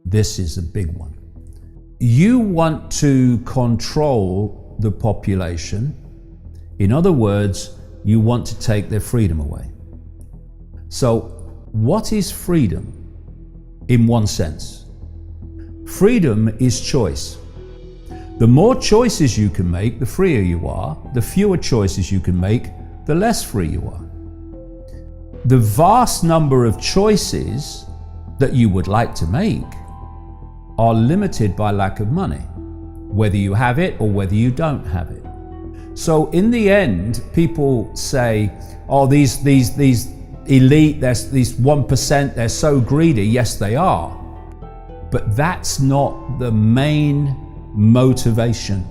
This is a big one. You want to control the population. In other words, you want to take their freedom away. So, what is freedom in one sense? Freedom is choice. The more choices you can make, the freer you are. The fewer choices you can make, the less free you are. The vast number of choices that you would like to make are limited by lack of money, whether you have it or whether you don't have it. So in the end, people say, oh, these elite, there's these 1%, they're so greedy. Yes, they are. But that's not the main motivation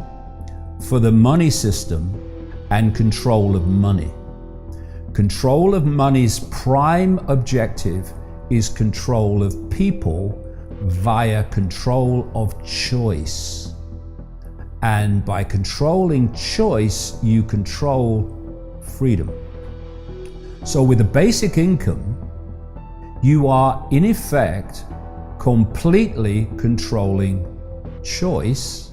for the money system and control of money. Control of money's prime objective is control of people via control of choice. And by controlling choice, you control freedom. So with a basic income, you are in effect completely controlling choice,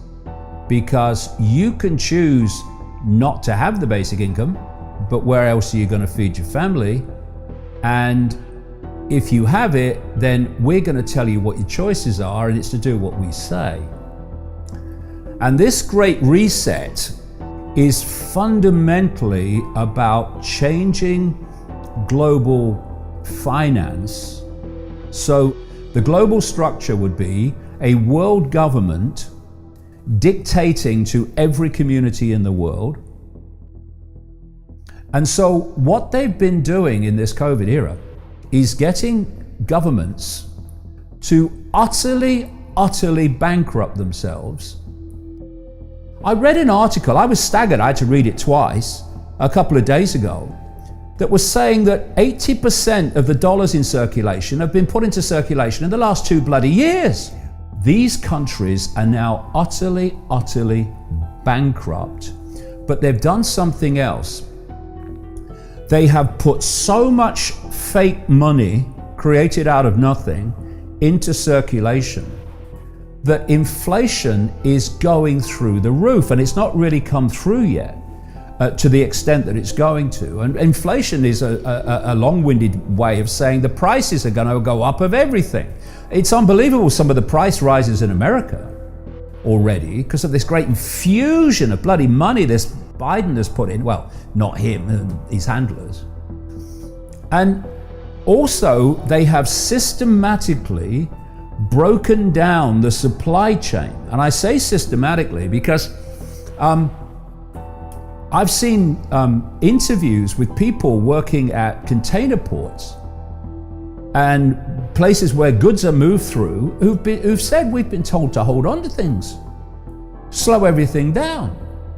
because you can choose not to have the basic income, but where else are you going to feed your family? And if you have it, then we're going to tell you what your choices are, and it's to do what we say. And this great reset is fundamentally about changing global finance. So the global structure would be a world government dictating to every community in the world. And so what they've been doing in this COVID era is getting governments to utterly bankrupt themselves. I read an article, I was staggered, I had to read it twice, a couple of days ago, that was saying that 80% of the dollars in circulation have been put into circulation in the last 2 bloody years. These countries are now utterly bankrupt, but they've done something else. They have put so much fake money created out of nothing into circulation that inflation is going through the roof, and it's not really come through yet to the extent that it's going to. And inflation is a long-winded way of saying the prices are going to go up of everything. It's unbelievable, some of the price rises in America already because of this great infusion of bloody money this Biden has put in. Well, not him, his handlers. And also, they have systematically broken down the supply chain. And I say systematically because I've seen interviews with people working at container ports and places where goods are moved through who've said, we've been told to hold on to things, slow everything down.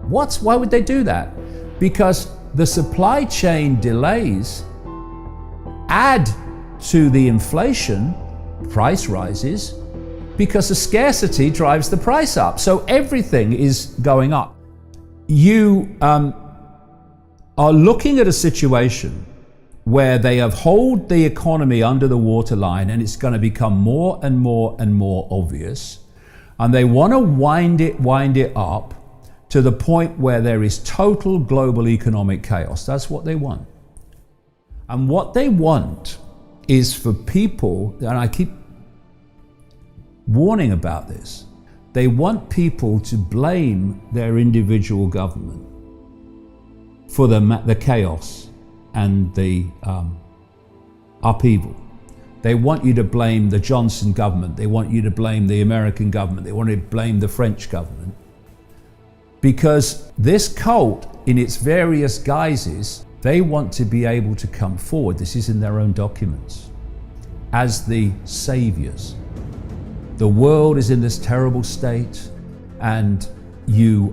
Why would they do that? Because the supply chain delays add to the inflation, price rises, because the scarcity drives the price up. So everything is going up. You are looking at a situation where they have held the economy under the waterline, and it's going to become more and more obvious. And they want to wind it up to the point where there is total global economic chaos. That's what they want. And what they want is for people, and I keep warning about this, they want people to blame their individual government for the chaos and the upheaval. They want you to blame the Johnson government. They want you to blame the American government. They want to blame the French government. Because this cult, in its various guises, they want to be able to come forward, this is in their own documents, as the saviors. The world is in this terrible state, and you're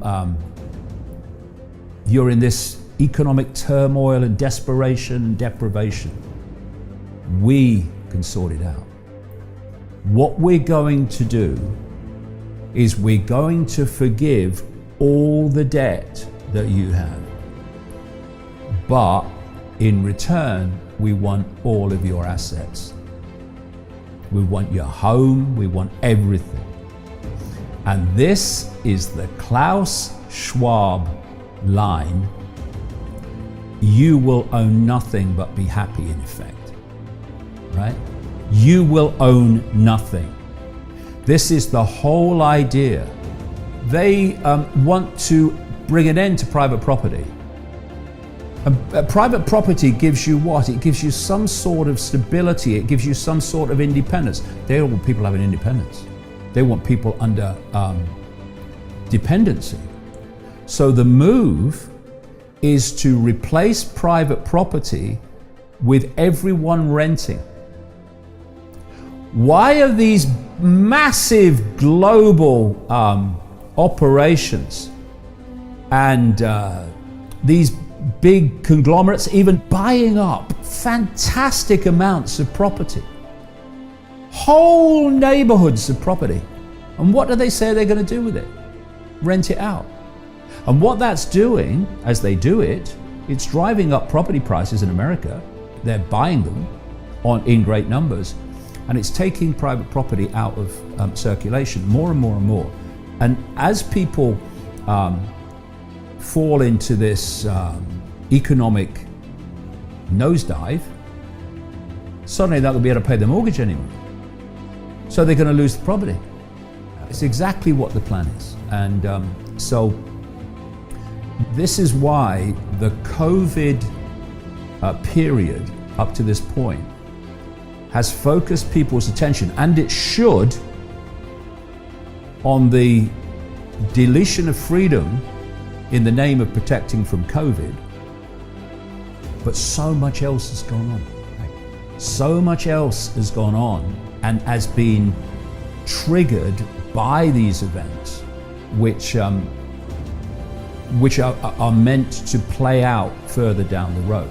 in this economic turmoil and desperation and deprivation. We can sort it out. What we're going to do is we're going to forgive all the debt that you have, but in return we want all of your assets. We want your home, we want everything. And this is the Klaus Schwab line: you will own nothing but be happy, in effect, right? You will own nothing. This is the whole idea. They want to bring an end to private property. Private property gives you what? It gives you some sort of stability. It gives you some sort of independence. They don't want people having independence. They want people under dependency. So the move is to replace private property with everyone renting. Why are these massive global operations and these big conglomerates even buying up fantastic amounts of property, whole neighborhoods of property? And what do they say they're going to do with it? Rent it out. And what that's doing, as they do it, it's driving up property prices in America. They're buying them in great numbers, and it's taking private property out of circulation more and more and more. And as people fall into this economic nosedive, suddenly they're not going to be able to pay their mortgage anymore. So they're going to lose the property. It's exactly what the plan is. And so this is why the COVID period up to this point has focused people's attention, and it should, on the deletion of freedom in the name of protecting from COVID. But so much else has gone on. Right? So much else has gone on and has been triggered by these events, which are meant to play out further down the road.